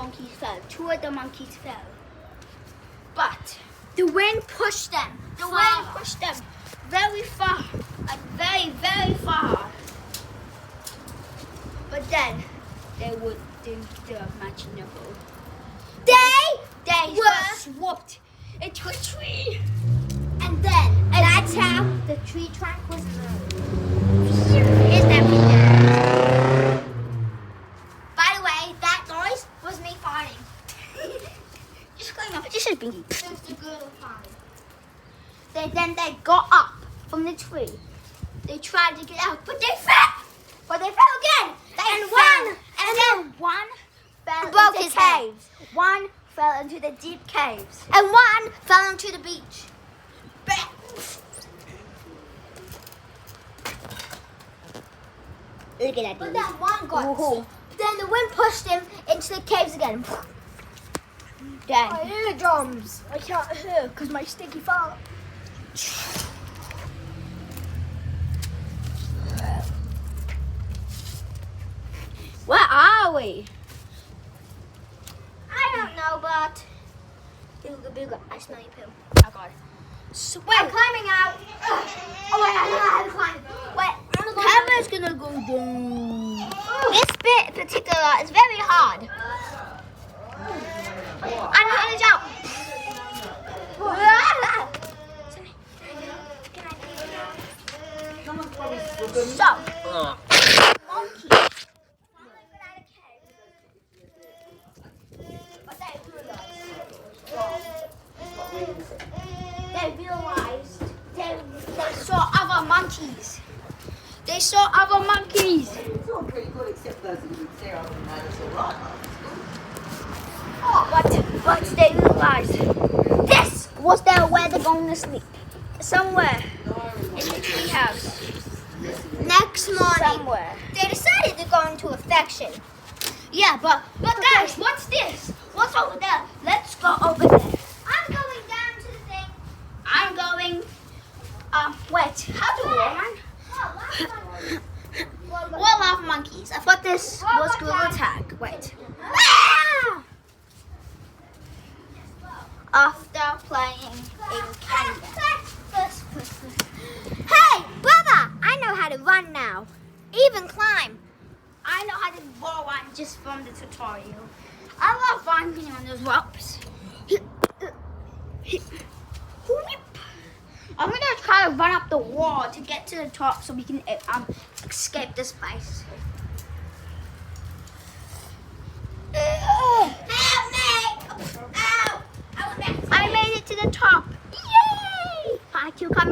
monkeys fell. 2 of the monkeys fell. But the wind pushed them. The wind pushed them very far. And very, very far. But then they didn't do much in the hole. They were swooped into a tree. And then that's how the tree trunk was moved. Here's everything. By the way, that noise was me farting. Just going off. Just a bingy. Just a good farting. Then they got up from the tree. They tried to get out, but they fell. But they fell again. One fell into the caves. One fell into the deep caves. And one fell into the beach. Look at that. But then one got. Then the wind pushed him into the caves again. Then My eardrums. I can't hear because my sticky fart. where are we? I don't know, but I smell your poo. Oh God. So, wait. I'm climbing out. Oh wait, I'm climbing. Wait, camera's gonna go down. This bit in particular is very hard. I'm gonna jump. So, monkey. They realized they saw other monkeys. They saw other monkeys. It's all pretty good except those that would stare up and notice a lot. But they realized this was where they're going to sleep. Somewhere in the treehouse. Next morning, somewhere. They decided to go into affection. Yeah, but guys, what's this? What's over there? Let's go over there. I'm going down to the thing. I'm going. Wait. How do we run? Well, love monkeys. I thought this was gorilla tag. Wait. After playing in Canada. Hey, brother! I know how to run now. Even climb. I know how to wall run just from the tutorial. I love running on those ropes. I'm gonna try to run up the wall to get to the top so we can escape this place. Help me! Ow! I made it to the top. Yay! Thank you, coming.